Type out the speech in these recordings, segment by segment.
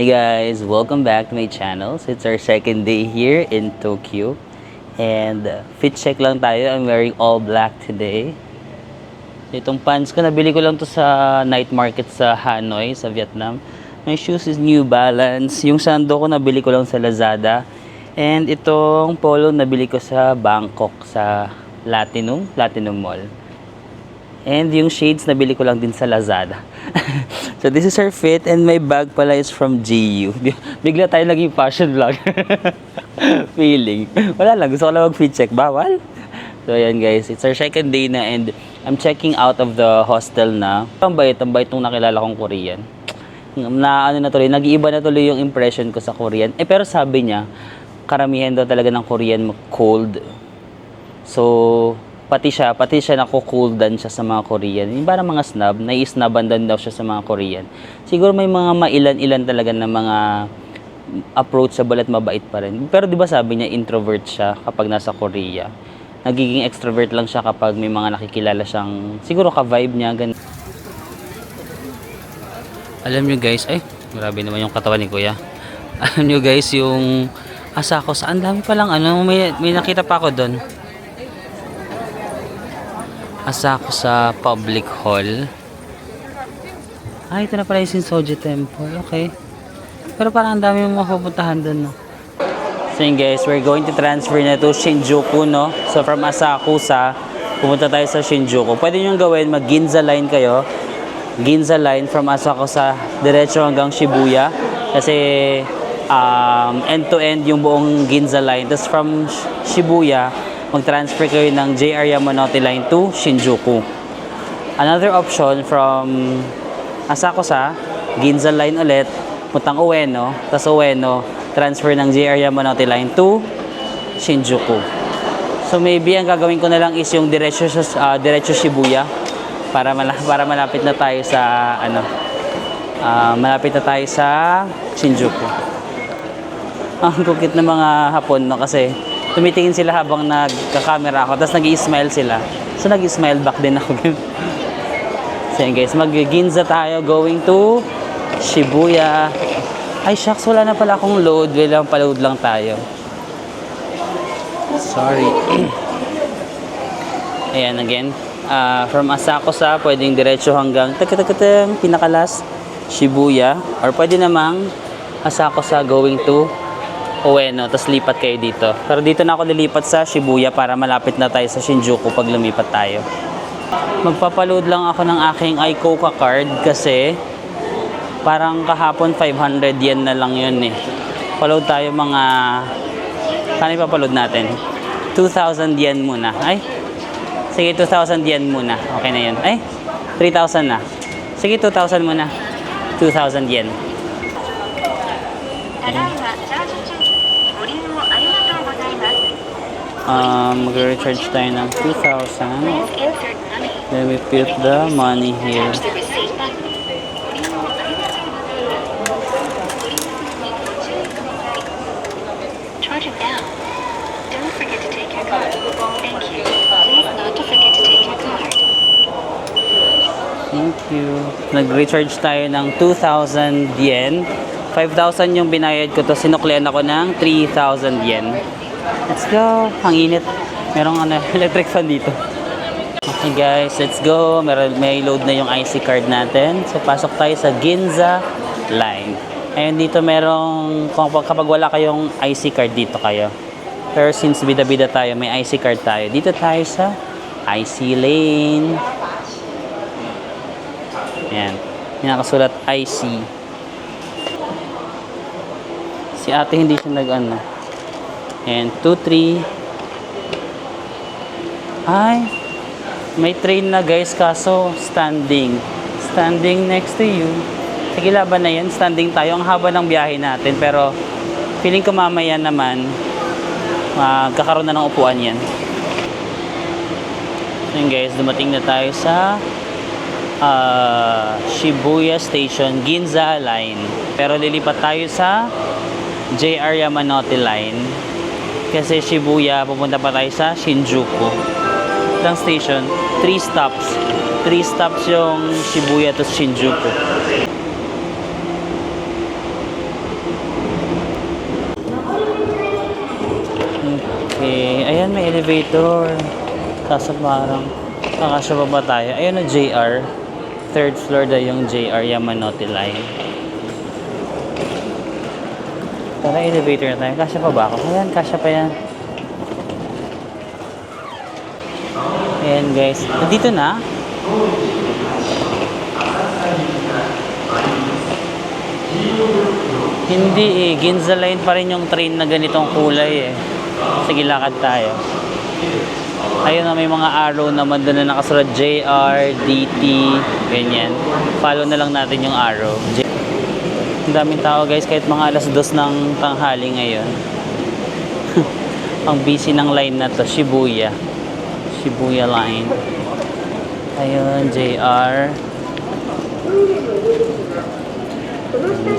Hi guys, welcome back to my channel. So it's our second day here in Tokyo. And fit check lang tayo. I'm wearing all black today. Itong pants ko, nabili ko lang to sa night market sa Hanoi, sa Vietnam. My shoes is New Balance. Yung sando ko, nabili ko lang sa Lazada. And itong polo, nabili ko sa Bangkok, sa Platinum Mall. And yung shades, nabili ko lang din sa Lazada. So this is our fit, and my bag pala is from GU. Bigla tayo naging fashion vlogger. Feeling. Wala lang, gusto ko lang mag-fit check. Bawal? So ayan guys, it's our second day na, and I'm checking out of the hostel na. Ang bait nung nakilala kong Korean. Nag-iiba na tuloy yung impression ko sa Korean. Pero sabi niya, karamihan daw talaga ng Korean cold. So, pati siya nako-cool down siya sa mga Korean. Yung parang mga snob, nai-snaban daw siya sa mga Korean. Siguro may mga mailan-ilan talaga na mga approachable at mabait pa rin. Pero 'di ba sabi niya introvert siya kapag nasa Korea. Nagiging extrovert lang siya kapag may mga nakikilala siyang siguro ka-vibe niya ganun. Alam niyo guys, ay grabe naman yung katawan ni Kuya. Alam niyo guys, yung Asako sa ang dami pa lang may nakita pa ako doon. Asa ako sa public hall. Ito na pala yung Shinsoji Temple. Okay. Pero parang ang dami mong mapupuntahan doon, no? So yun guys, we're going to transfer na to Shinjuku, no? So from Asakusa, pumunta tayo sa Shinjuku. Pwede nyo gawin, mag-Ginza line kayo. Ginza line from Asakusa, diretso hanggang Shibuya. Kasi end-to-end yung buong Ginza line. Tapos from Shibuya, mag-transfer kayo ng JR Yamanote Line to Shinjuku. Another option from Asakusa, Ginza Line ulit, puntang Ueno, tapos Ueno, transfer ng JR Yamanote Line to Shinjuku. So maybe ang gagawin ko na lang is yung diretso Shibuya para malapit na tayo sa malapit na tayo sa Shinjuku. Ang kukit ng mga Hapon, no, kasi tumitingin sila habang nagka-camera ako, tapos nag-i-smile sila. So nag-i-smile back din ako. So yun guys, mag-Ginza tayo going to Shibuya. Ay shucks, wala na pala akong load. Walang pa-load lang tayo. Sorry. Ayan again. From Asakusa, pwedeng diretso hanggang pinakalas Shibuya. Or pwede namang Asakusa going to Ueno, tapos lipat kayo dito. Pero dito na ako lilipat sa Shibuya para malapit na tayo sa Shinjuku pag lumipat tayo. Magpapaload lang ako ng aking iCoca card kasi parang kahapon 500 yen na lang yun eh. Paload tayo mga... Kano ipapaload natin? 2,000 yen muna. Ay, sige 2,000 yen muna. Okay na yun. Ay, 3,000 na. Sige 2,000 muna. 2,000 yen. Mag-recharge tayo ng 2,000. Then we put the money here. Charge it down. Don't forget to take your card. Thank you. Please not to forget to take your card. Thank you. Nag-recharge tayo ng 2,000 yen. 5,000 yung binayad ko to. Sinuklian ako ng 3,000 yen. Let's go. Ang init. Merong electric fan dito. Okay guys, let's go. May load na yung IC card natin. So pasok tayo sa Ginza line. Ayun dito merong kapag wala kayong IC card dito kayo. Pero since bida-bida tayo, may IC card tayo. Dito tayo sa IC lane. Ayan. Yung nakasulat IC. Si ate hindi siya And 2-3. Ay, may train na guys, kaso standing next to you. Sige, laban na yan, standing tayo. Ang haba ng biyahe natin, pero feeling ko mamaya naman magkakaroon na ng upuan yan. So yun guys, dumating na tayo sa Shibuya Station, Ginza Line. Pero lilipat tayo sa JR Yamanote Line. Kasi Shibuya, pupunta pa tayo sa Shinjuku. Ilang station? 3 stops. 3 stops yung Shibuya to Shinjuku. Ayan, may elevator. Kaso parang kakasya pa ba tayo? Ayun na JR. Third floor daw yung JR Yamanote Line. Tara, elevator na tayo. Kasya pa ba ako? Ayan, kasya pa yan. Ayan guys. Nandito na. Hindi eh. Ginza Line pa rin yung train na ganitong kulay eh. Sige, lakad tayo. Ayun na, may mga arrow naman doon na nakasulat JR, DT, ganyan. Follow na lang natin yung arrow. Ang daming tao guys, kahit mga alas 2 ng tanghali ngayon. Ang busy ng line na to, Shibuya. Shibuya line. Ayun, JR.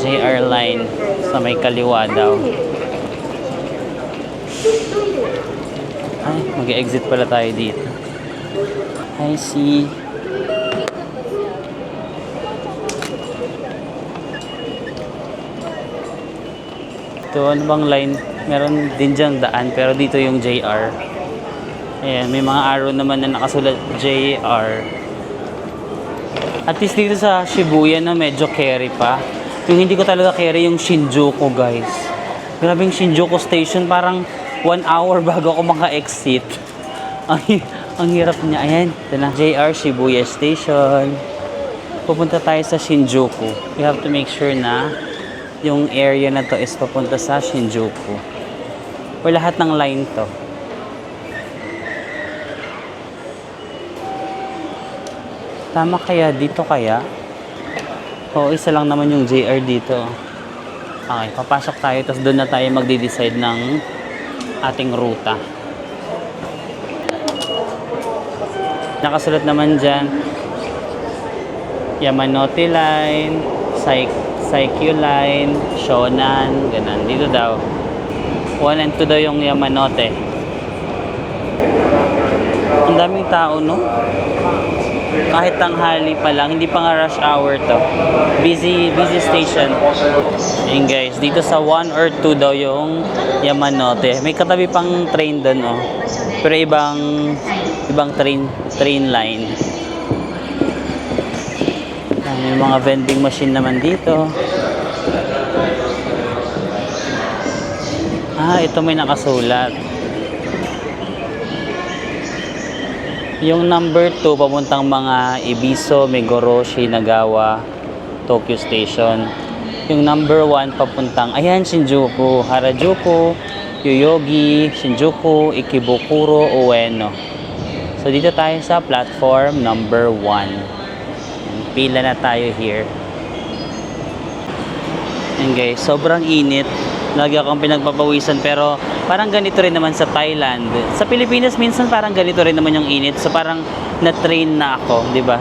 JR line sa may kaliwa daw. Ay, mag-exit pala tayo dito. I see. Ito, ano bang line? Meron din dyan daan, pero dito yung JR. Ayan, may mga arrow naman na nakasulat JR. At least dito sa Shibuya na medyo carry pa. Yung hindi ko talaga carry yung Shinjuku guys. Grabe yung Shinjuku station, parang 1 hour bago ako maka-exit. Ang hirap niya. Ayan, ito na, JR Shibuya Station. Pupunta tayo sa Shinjuku. We have to make sure na yung area na to is papunta sa Shinjuku. Or lahat ng line to. Tama kaya? Dito kaya? Oo, isa lang naman yung JR dito. Okay, papasok tayo. Tapos doon na tayo magde-decide ng ating ruta. Nakasulat naman dyan Yamanote Line, Saikyo Line, Shonan, ganun. Dito daw 1 and 2 daw yung Yamanote. Ang daming tao, no? Kahit tanghali pa lang, hindi pa nga rush hour to. Busy station. Ayun guys, dito sa 1 or 2 daw yung Yamanote. May katabi pang train doon, oh. Pero ibang train line. May mga vending machine naman dito. Ito may nakasulat. Yung number 2 papuntang mga Ibiso, Megoroshi, Nagawa, Tokyo Station. Yung number 1 papuntang, ayan, Shinjuku, Harajuku, Yoyogi, Shinjuku, Ikebukuro, Ueno. So dito tayo sa platform number 1. Pila na tayo here. And guys, sobrang init. Lagi akong pinagpapawisan, pero parang ganito rin naman sa Thailand. Sa Pilipinas minsan parang ganito rin naman yung init. So parang na-train na ako, 'di ba?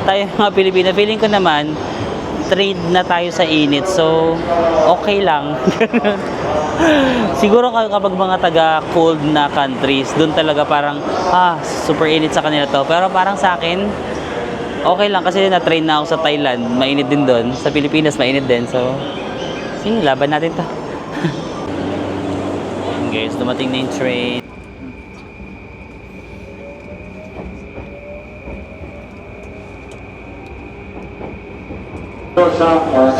Tayo mga Pilipino, feeling ko naman trained na tayo sa init. So okay lang. Siguro kapag mga taga-cold na countries, doon talaga parang super init sa kanila to. Pero parang sa akin okay lang kasi na-train na ako sa Thailand. Mainit din doon. Sa Pilipinas mainit din. So sige, laban natin 'to. Guys, dumating na yung train.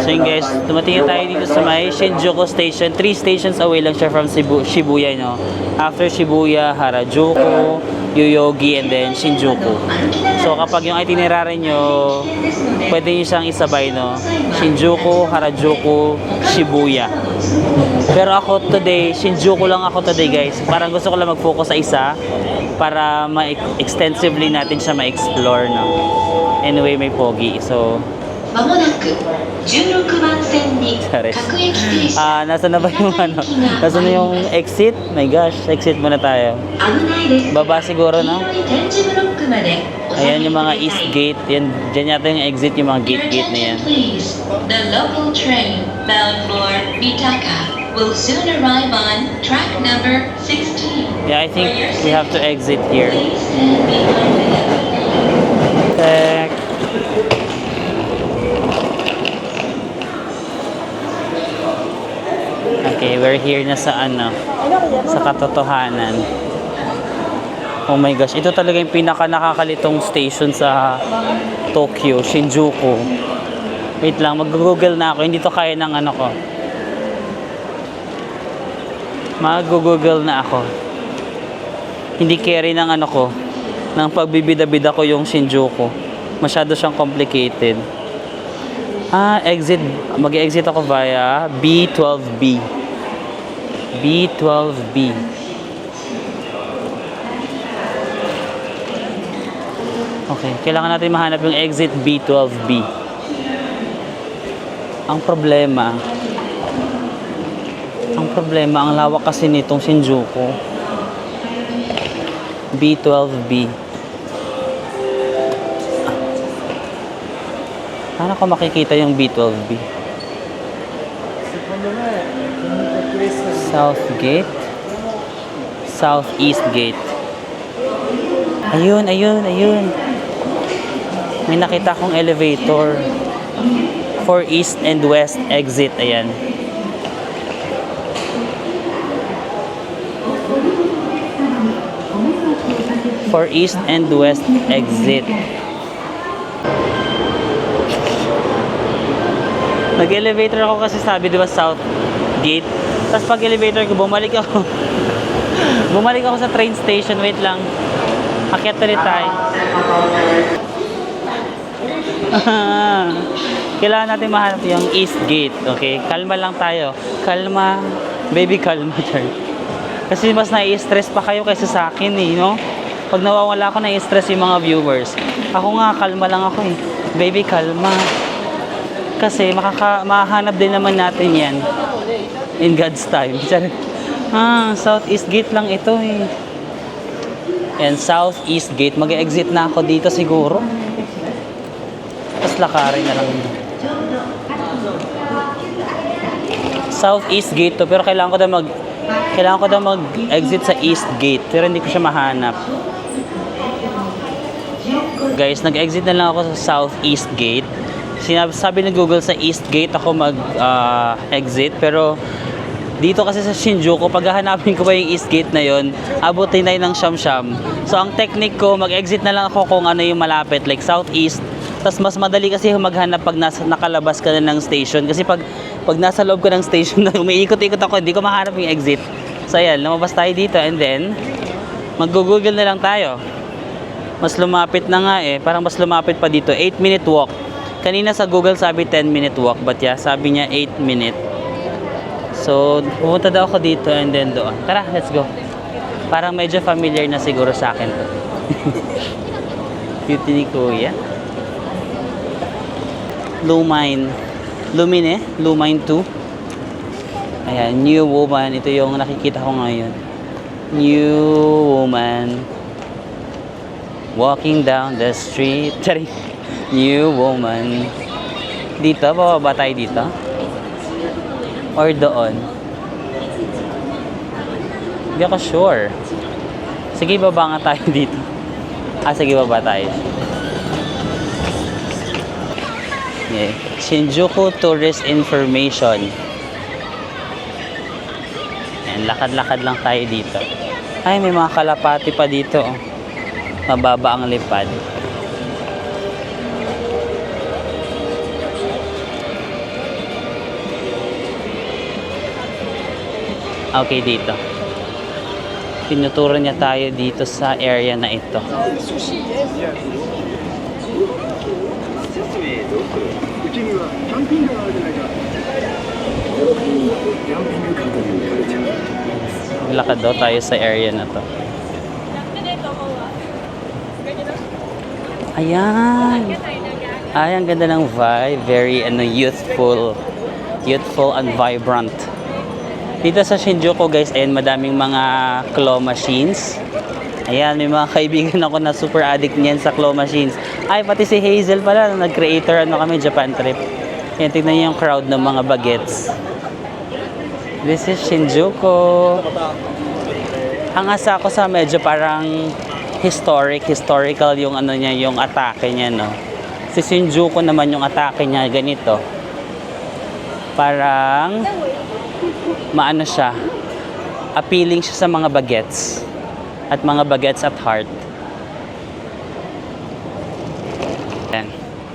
So yun guys, dumating na tayo dito sa may Shinjuku Station. 3 stations away lang siya from Shibuya, no? After Shibuya, Harajuku, Yoyogi, and then Shinjuku. So kapag yung itinerary nyo, pwede nyo siyang isabay, no? Shinjuku, Harajuku, Shibuya. Pero ako today, Shinjuku lang ako today guys. Parang gusto ko lang mag-focus sa isa para extensively natin siya ma-explore, no? Anyway, may pogi. So, nasa na ba yung nasa na yung exit? My gosh, exit muna tayo. Baba siguro, no? Ayan yung mga East Gate. Yan, dyan yata yung exit, yung mga gate na yan. The local train bound for Mitaka will soon arrive on track number 16. Yeah, I think we have to exit here. Please stand behind it. Okay, we're here na sa sa katotohanan. Oh my gosh, ito talaga yung pinaka nakakalitong station sa Tokyo, Shinjuku. Wait lang, mag-google na ako. Hindi to kaya ng ano ko. Mag-google na ako. Hindi carry ng ano ko, ng pagbibida-bida ko yung Shinjuku. Masyado siyang complicated. Exit. Mag-exit ako via B12B. B12B. Okay, kailangan natin mahanap yung exit B12B. Ang problema, ang lawak kasi nitong Shinjuku. B12B. Paano ko makikita yung B12B? South Gate? Southeast Gate. Ayun. May nakita akong elevator. For East and West exit. Ayan. For East and West exit. Nag-elevator ako kasi sabi, di ba, South Gate. Tapos pag elevator ko, bumalik ako. Bumalik ako sa train station. Wait lang. Akyat ulit tayo. Kailangan natin mahanap yung East Gate. Okay? Kalma lang tayo. Kalma. Baby, kalma. Kasi mas nai-stress pa kayo kaysa sa akin eh, no? Pag nawawala ako, nai-stress yung mga viewers. Ako nga, kalma lang ako eh. Baby, kalma. Kasi mahanap din naman natin yan in God's time. Southeast Gate lang ito eh. And Southeast Gate. Mag-exit na ako dito siguro. Tapos lakarin na lang. Southeast Gate to. Pero kailangan ko daw mag-exit sa East Gate. Pero hindi ko siya mahanap. Guys, nag-exit na lang ako sa Southeast Gate. Sabi ng Google sa East Gate ako mag-exit. Pero dito kasi sa Shinjuku, pag hahanapin ko pa yung East Gate na yon, abutin na yun ng siyam-siyam. So ang technique ko, mag-exit na lang ako kung ano yung malapit, like Southeast. Tapos mas madali kasi maghanap pag nakalabas ka na ng station. Kasi pag nasa loob ka ng station, umiikot-ikot ako, hindi ko mahanap yung exit. So ayan, lumabas tayo dito and then mag-google na lang tayo. Mas lumapit na nga eh, parang mas lumapit pa dito, 8-minute walk. Kanina sa Google sabi 10-minute walk, but yeah, sabi niya 8-minute. So, pupunta daw ako dito and then doon. Tara, let's go. Parang medyo familiar na siguro sa akin to. Beauty ni Kuya. Lumine 2. Ayan, New Woman. Ito yung nakikita ko ngayon. New Woman. Walking down the street. Sorry. New Woman. Dito, bababa tayo dito. Or doon. Hindi ako sure. Sige, baba nga tayo dito. Sige, baba tayo. Yeah. Shinjuku Tourist Information. Ayan, lakad-lakad lang tayo dito. Ay, may mga kalapati pa dito. Oh. Mababa ang lipad. Okay, dito. Tinuturo niya tayo dito sa area na ito. Maglakad daw tayo sa area na to. Ayan. Ay, ang ganda ng vibe. Very youthful and vibrant. Dito sa Shinjuku guys, ayan, madaming mga claw machines. Ayan, may mga kaibigan ako na super addict niyan sa claw machines. Ay, pati si Hazel pala, nag-creator kami, Japan trip. Ayan, tignan niyo yung crowd ng mga bagets. This is Shinjuku. Ang asa ko sa medyo parang historical yung ano niya, yung atake niya, no. Si Shinjuku naman yung atake niya ganito. Parang maano siya, appealing siya sa mga bagets. at mga bagets at heart. Ayan.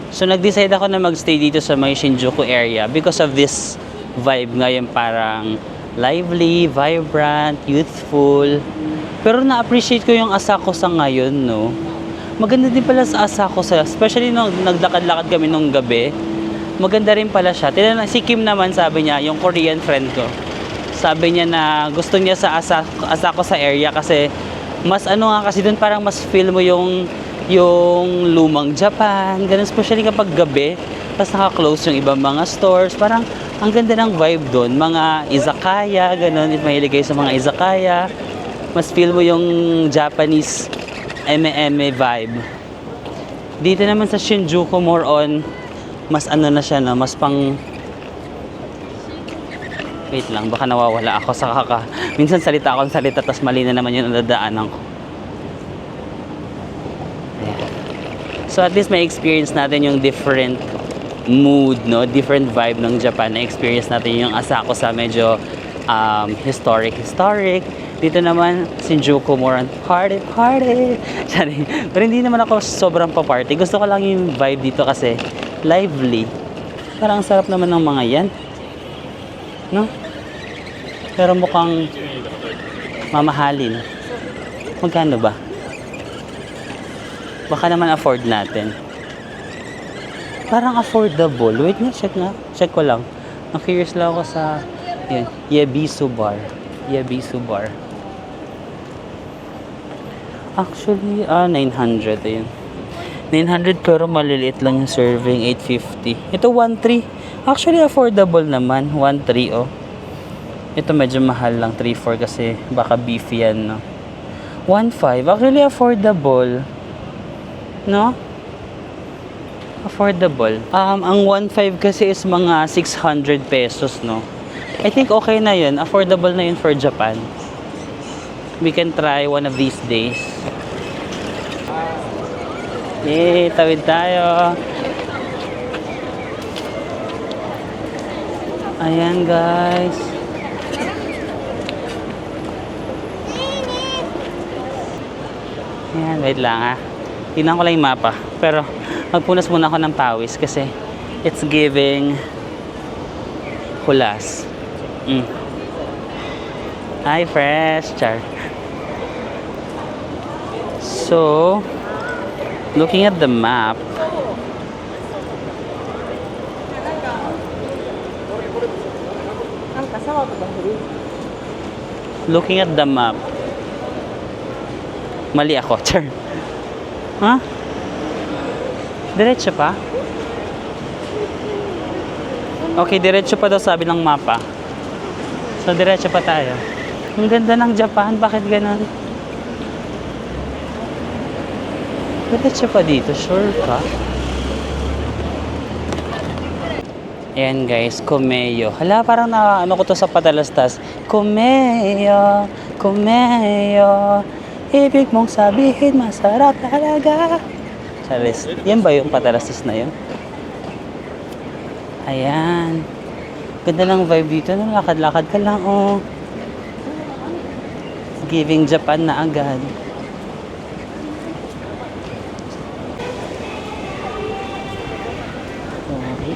So nag-decide ako na magstay dito sa may Shinjuku area because of this vibe ngayon, parang lively, vibrant, youthful. Pero na-appreciate ko yung Asakusa ngayon, no? Maganda din pala sa Asakusa, especially nung naglakad-lakad kami nung gabi. Maganda rin pala siya. Si Kim naman, sabi niya, yung Korean friend ko, sabi niya na gusto niya sa Asakusa area kasi mas ano nga kasi doon, parang mas feel mo yung lumang Japan, ganun, especially kapag gabi, tapos naka-close yung ibang mga stores, parang ang ganda ng vibe doon, mga izakaya, ganun, if mahilig kayo sa mga izakaya, mas feel mo yung Japanese eme-eme vibe. Dito naman sa Shinjuku, more on, mas ano na siya, no? Mas pang, wait lang, baka nawawala ako sa minsan salita akong salita, tapos mali na naman yung nadadaanan ko. So at least may experience natin yung different mood, no? Different vibe ng Japan. Na-experience natin yung Asakusa, medyo historic. Dito naman, Shinjuku, more on party. Sorry. Pero hindi naman ako sobrang pa-party. Gusto ko lang yung vibe dito kasi lively. Parang sarap naman ng mga yan. No? Pero mukhang mamahalin. Magkano ba? Baka naman afford natin. Parang affordable. Wait nga, check ko lang. Na-curious lang ako sa yun, Yebisu Bar. Actually, 900 ayun. 900 pero maliliit lang yung serving, 850. Ito 1.3. Actually affordable naman, 1.3 oh. Ito medyo mahal lang, 3.4 kasi baka beef yan, no. 1.5, actually affordable. No? Affordable. Ang 1.5 kasi is mga 600 pesos, no? I think okay na yun. Affordable na yun for Japan. We can try one of these days. Yay! Tawid tayo. Ayan, guys. Ayan, wait lang, tingnan ko lang yung mapa. Pero magpunas muna ako ng pawis kasi it's giving hulas. Hi, fresh. Char. So, looking at the map, mali ako. Char. Ha? Diretso pa? Okay, diretso pa daw sabi ng mapa. So, diretso pa tayo. Ang ganda ng Japan. Bakit ganun? Diretso pa dito. Sure ka? Ayan guys, Kumeyo. Hala, parang ano ko to sa Patalastas. Kumeyo, Kumeyo. Ibig mong sabihin, masarap talaga. Charis. Yan ba yung Patalastas na yun? Ayan. Ganda ng vibe dito. Lakad-lakad ka lang, oh. Giving Japan na agad. Okay.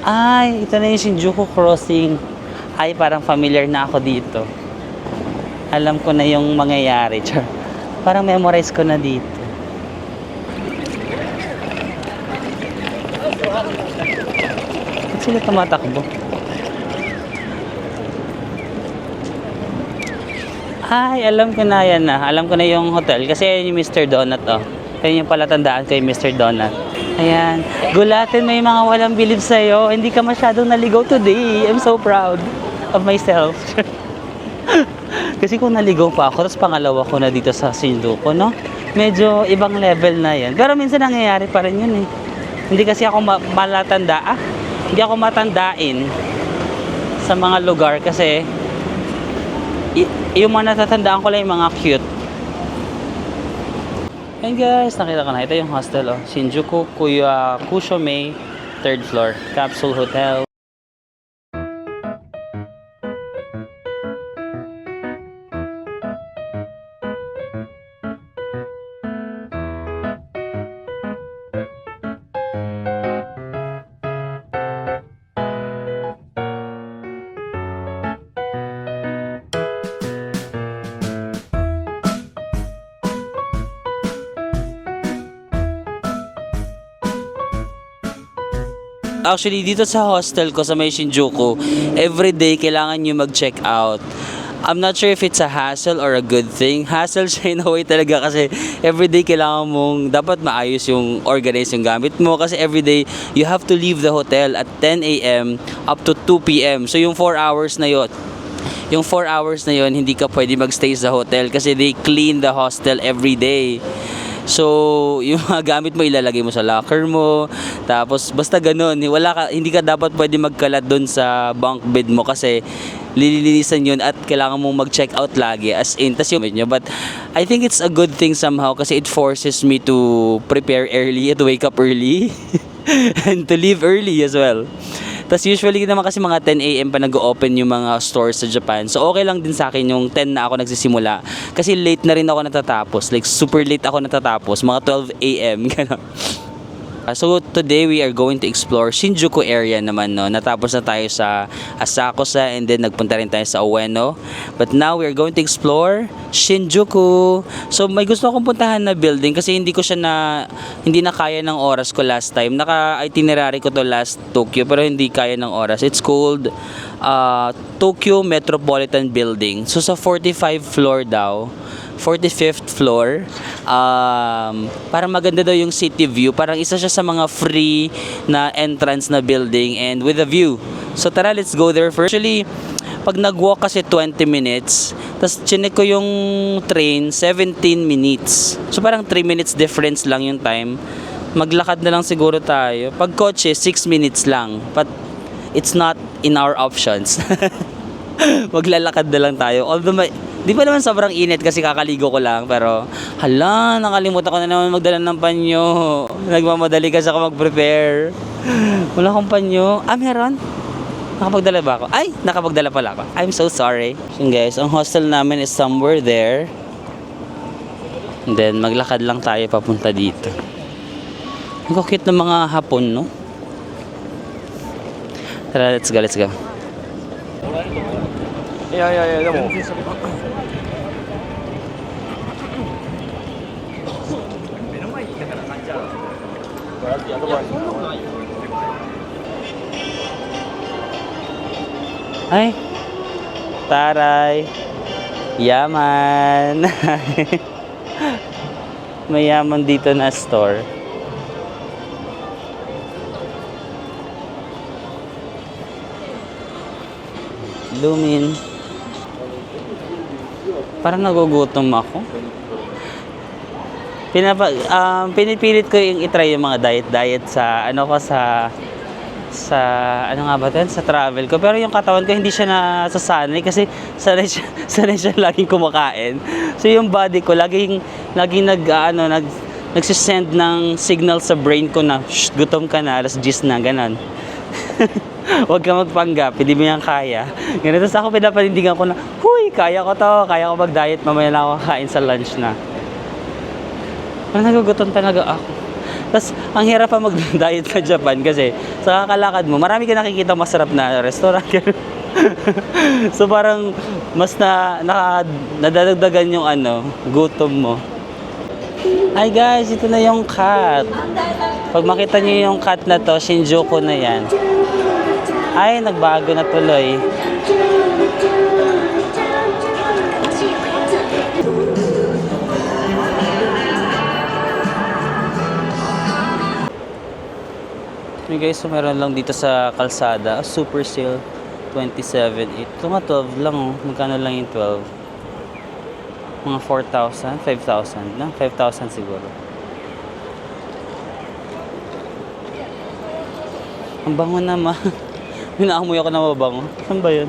Ay, ito na yung Shinjuku Crossing. Ay, parang familiar na ako dito. Alam ko na yung mangyayari. Parang memorize ko na dito. Ba't sila tumatakbo? Ay, alam ko na yan na. Alam ko na yung hotel. Kasi yan yung Mr. Donut, oh. Yan yung palatandaan ko yung Mr. Donut. Ayan. Gulatin, may mga walang bilib sa'yo. Hindi ka masyadong naligaw today. I'm so proud of myself. Kasi kung naligaw pa ako, tapos pangalawa ko na dito sa Shinjuku, no? Medyo ibang level na yan. Pero minsan nangyayari pa rin yun, eh. Hindi kasi ako hindi ako matandain sa mga lugar kasi yung mga natatandaan ko lang yung mga cute. And guys, nakita ko na. Ito yung hostel, oh. Shinjuku Kushomei, 3rd floor. Capsule Hotel. Actually, dito sa hostel ko sa may Shinjuku, everyday kailangan nyo mag-check out. I'm not sure if it's a hassle or a good thing. Hassle siya in a way talaga kasi everyday kailangan mong dapat maayos yung organize yung gamit mo kasi everyday you have to leave the hotel at 10 a.m. up to 2 p.m. So yung 4 hours na yon, hindi ka pwede magstay sa hotel kasi they clean the hostel every day. So, yung mga gamit mo ilalagay mo sa locker mo. Tapos basta ganun, hindi ka dapat pwede magkalat doon sa bunk bed mo kasi lilinisan yun at kailangan mong mag-check out lagi as in. Tas yung nyo. But I think it's a good thing somehow kasi it forces me to prepare early, to wake up early and to leave early as well. Tapos usually naman kasi mga 10 a.m. pa nag-open yung mga stores sa Japan. So okay lang din sa akin yung 10 na ako nagsisimula. Kasi late na rin ako natatapos. Like super late ako natatapos. Mga 12 a.m. Gano'n. So today we are going to explore Shinjuku area naman, no. Natapos na tayo sa Asakusa and then nagpunta rin tayo sa Ueno. But now we are going to explore Shinjuku. So may gusto akong puntahan na building kasi hindi na kaya ng oras ko last time. Naka-itinerary ko to last Tokyo pero hindi kaya ng oras. It's called Tokyo Metropolitan Building. So sa 45th floor, parang maganda daw yung city view. Parang isa siya sa mga free na entrance na building and with a view. So tara, let's go there first. Actually, pag nag-walk kasi 20 minutes, tapos chinek ko yung train, 17 minutes. So parang 3 minutes difference lang yung time. Maglakad na lang siguro tayo. Pag kotse, 6 minutes lang. But it's not in our options. Maglalakad na lang tayo. Although di ba naman sobrang init kasi kakaligo ko lang pero hala, nakalimutan ko na naman magdala ng panyo. Nagmamadali kasi ako mag-prepare. Wala akong panyo. Meron? Nakapagdala ba ako? Ay, nakapagdala pala ako. I'm so sorry. So guys, ang hostel namin is somewhere there. And then maglakad lang tayo papunta dito. Ang cute ng mga hapon, no? Tara, let's go. Yeah, でも Ay, taray. Yaman. May yaman dito na store. Lumin. Parang nagugutom ako. Pinipilit ko yung itry yung mga diet sa ano nga ba ito? Sa travel ko. Pero yung katawan ko hindi siya nasasanay kasi sanay siya laging kumakain. So yung body ko laging nagsisend ng signal sa brain ko na gutom ka na, alas 10 na, ganon. Huwag ka magpanggap, hindi mo yan kaya. Ganun, tapos ako pinapanindigan ko na, huy, kaya ko mag-diet, mamaya lang ako kain sa lunch na. Parang nagugutom talaga ako. Tapos, ang hirap pa mag-diet sa Japan kasi sa kakalakad mo, marami ka nakikita masarap na restaurant. So, parang mas nadadagdagan yung gutom mo. Hi guys, ito na yung cat. Pag makita niyo yung cat na to, Shinjuku na yan. Ay, nagbago na tuloy. Hey guys, so meron lang dito sa kalsada, super sale 27. Ito nga 12 lang, oh. Magkano lang yung 12? Mga 4,000, 5,000 na, 5,000 siguro. Ang bango naman. Minaamoy ako na mabango. Saan ba yun?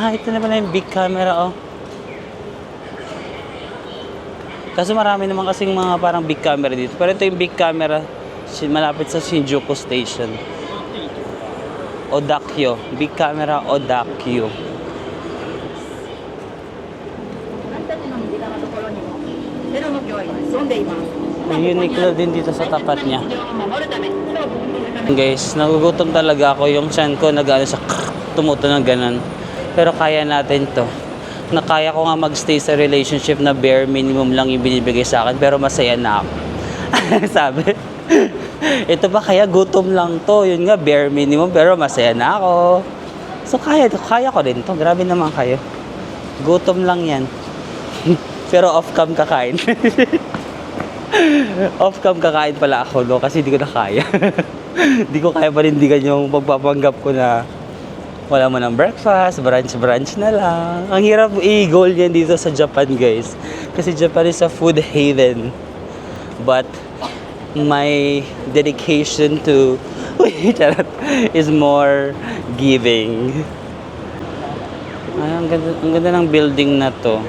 Ito na pala yung big camera, oh. Kasi marami naman kasing mga parang big camera dito. Pero ito yung big camera malapit sa Shinjuku Station. Odakyo. Big camera Odakyo. May Uniqlo din dito sa tapat niya. Guys, nagugutom talaga ako. Yung chan ko nag-ano sa tumuto ng ganun. Pero kaya natin to. Na kaya ko nga magstay sa relationship na bare minimum lang yung binibigay sa akin, pero masaya na ako. Sabi, ito pa kaya gutom lang to. Yun nga, bare minimum, pero masaya na ako. So, kaya ko rin to. Grabe naman kayo. Gutom lang yan. Pero off-cam kakain. Off-cam kakain pala ako, no? Kasi hindi ko na kaya. Hindi ko kaya panindigan yung pagpapanggap ko na wala mo ng breakfast, brunch na lang. Ang hirap i-goal yan dito sa Japan, guys. Kasi Japan is a food haven. But my dedication to is more giving. Ay, ang ganda ng building na to.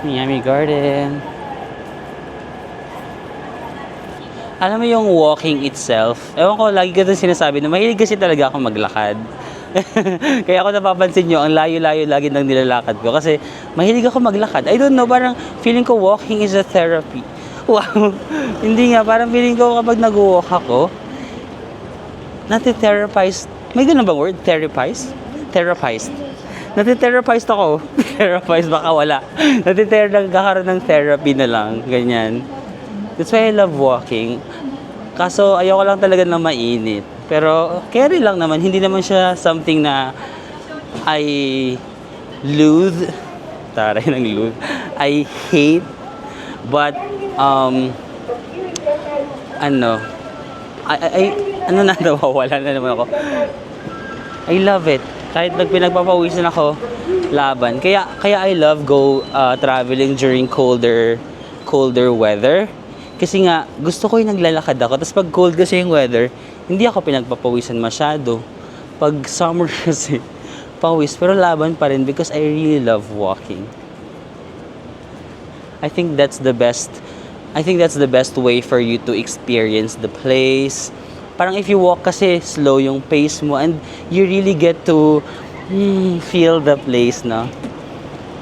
Miami Garden. Alam mo yung walking itself, ewan ko, lagi ko ito sinasabi na mahilig kasi talaga ako maglakad. Kaya ako napapansin nyo, ang layo-layo lagi ng nilalakad ko. Kasi mahilig ako maglakad. I don't know, parang feeling ko walking is a therapy. Wow. Hindi nga, parang feeling ko kapag nag-walk ako, nati-therapized. May ganun bang word? Therapized? Therapized. Nati-therapized ako. Therapized, baka wala. Nagkakaroon ng therapy na lang. Ganyan. That's why I love walking. Kaso, ayoko lang talaga na mainit. Pero, carry lang naman. Hindi naman siya something na I loathe. Taray ng loathe. I hate. But, nawawala na naman ako. I love it. Kahit pinagpapawisan ako, laban. Kaya I love traveling during colder weather. Kasi nga, gusto ko yung naglalakad ako. Tapos pag cold kasi yung weather, hindi ako pinagpapawisan masyado. Pag summer kasi, pawis. Pero laban pa rin because I really love walking. I think that's the best way for you to experience the place. Parang if you walk kasi, slow yung pace mo and you really get to feel the place, no?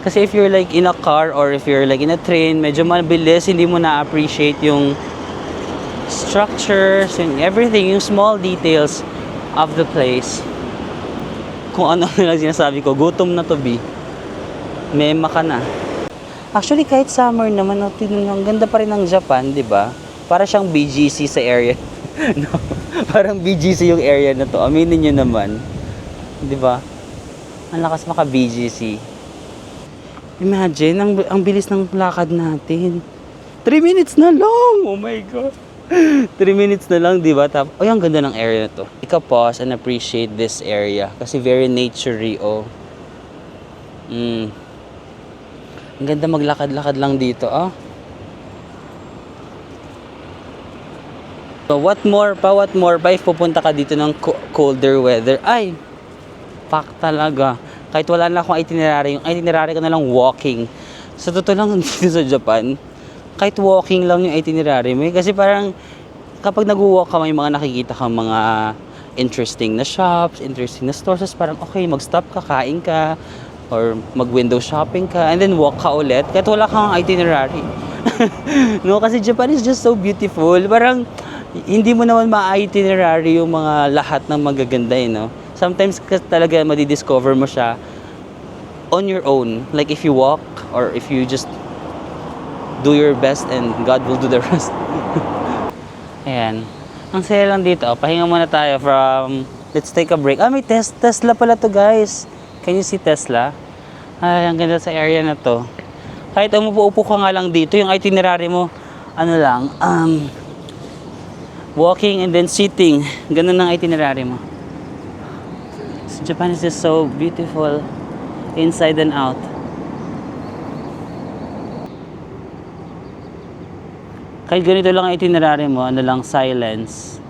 Kasi if you're like in a car or if you're like in a train, medyo mabilis, hindi mo na-appreciate yung structures and everything, yung small details of the place. Kung ano lang sinasabi ko, gutom na to, B. Mema ka na. Actually, kahit summer naman, ang ganda pa rin ng Japan, di ba? Para siyang BGC sa area. No? Parang BGC yung area na to. Aminin nyo naman. Di ba? Ang lakas maka-BGC. Imagine, ang bilis ng lakad natin. 3 minutes na lang! Oh my God! 3 minutes na lang, di ba? Ay, ang ganda ng area na to. Ika-pause and appreciate this area. Kasi very nature-y, oh. Ang ganda maglakad-lakad lang dito, ah. So, what more pa if pupunta ka dito ng colder weather? Ay, fuck talaga. Kahit wala na akong itinerary, yung itinerary ko na lang walking. Sa totoo lang dito sa Japan, kahit walking lang yung itinerary mo. Kasi parang kapag nag-walk ka, may mga nakikita kang mga interesting na shops, interesting na stores. Parang okay, mag-stop ka, kain ka, or mag-window shopping ka, and then walk ka ulit. Kahit wala kang itinerary. No, kasi Japan is just so beautiful. Parang hindi mo naman ma-itinerary yung mga lahat ng magaganda, no? Sometimes talaga madidiscover mo siya on your own. Like if you walk or if you just do your best and God will do the rest. Ayan. Ang saya lang dito. Pahinga muna tayo from... Let's take a break. May Tesla pala to, guys. Can you see Tesla? Ay, ang ganda sa area na to. Kahit umupo-upo ka nga lang dito, yung itinerary mo, walking and then sitting. Ganun ang itinerary mo. Japan is just so beautiful inside and out. Kahit ganito lang ang itinerary mo, silence.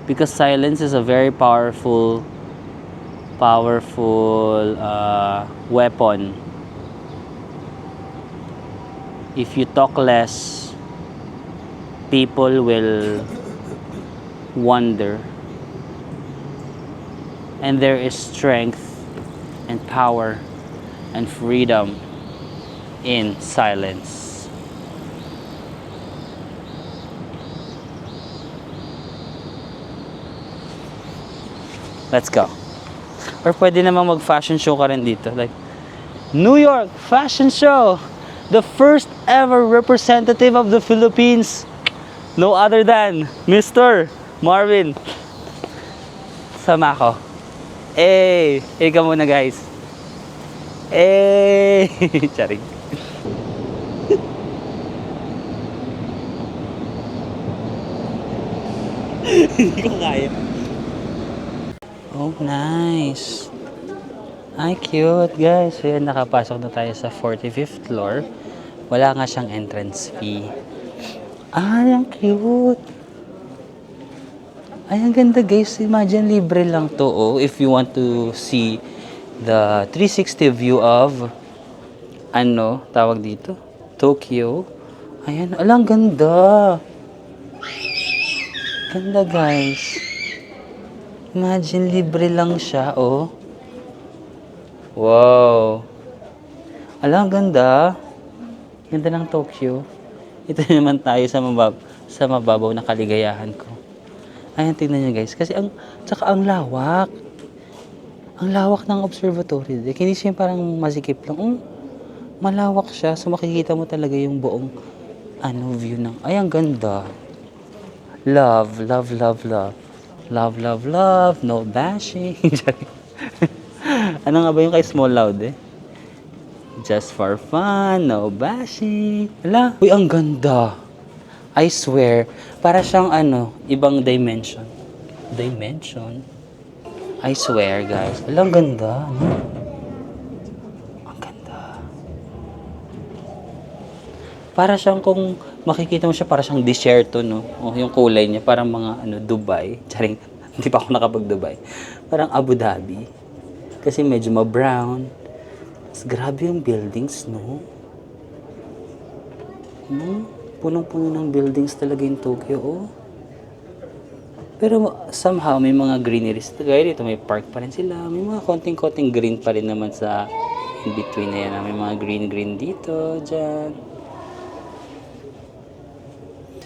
Because silence is a very powerful weapon. If you talk less, people will wonder. And there is strength and power and freedom in silence. Let's go. Or pwede namang mag-fashion show ka rin dito. Like, New York Fashion Show! The first ever representative of the Philippines. No other than Mr. Marvin. Sama ko. Eh, ikaw muna guys. Eh, charing. Hindi ko kaya. Oh, nice. Ay, cute, guys. So, yan, nakapasok na tayo sa 45th floor. Wala nga siyang entrance fee. Ay, ang cute. Ay, ang ganda, guys. Imagine, libre lang to, oh. If you want to see the 360 view of, ano, tawag dito? Tokyo. Ayan, alang ganda. Ganda, guys. Imagine, libre lang siya, oh. Wow. Alam, ganda. Ganda ng Tokyo. Ito naman tayo sa mababaw na kaligayahan ko. Ayan, tingnan nyo guys. Kasi tsaka ang lawak. Ang lawak ng observatory. Hindi siya parang masikip lang. Malawak siya. So makikita mo talaga yung buong view ng... Ay, ang ganda. Love, love, love, love. Love, love, love. No bashing. Ano nga ba yung kay Small Loud eh? Just for fun, no bashing. Ala, uy, ang ganda. I swear, para siyang ibang dimension. Dimension? I swear, guys. Ala, ang ganda. No? Ang ganda. Para siyang kung makikita mo siya, para siyang disyerto, no? O, yung kulay niya, parang mga Dubai. Charing, hindi pa ako nakapag-Dubai. Parang Abu Dhabi. Kasi medyo ma-brown. Mas grabe yung buildings, no? Punong-puno ng buildings talaga yung Tokyo, oh. Pero somehow, may mga greeneries. Gaya dito, may park pa rin sila. May mga konting-konting green pa rin naman sa in-between na yan. May mga green-green dito, dyan.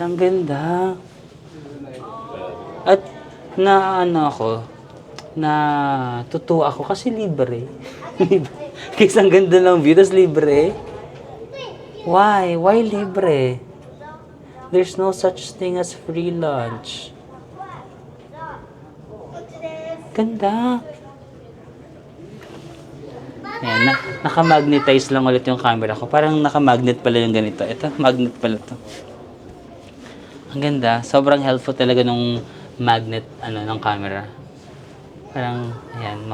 Ang ganda. At tutuwa ako kasi libre. Kasi ang ganda ng view, tas libre. Why? Why libre? There's no such thing as free lunch. Ganda. Ayan, naka-magnetize lang ulit yung camera ko. Parang naka-magnet pala yung ganito. Ito, magnet pala to. Ang ganda. Sobrang helpful talaga nung magnet, ng camera. Parang, ayan,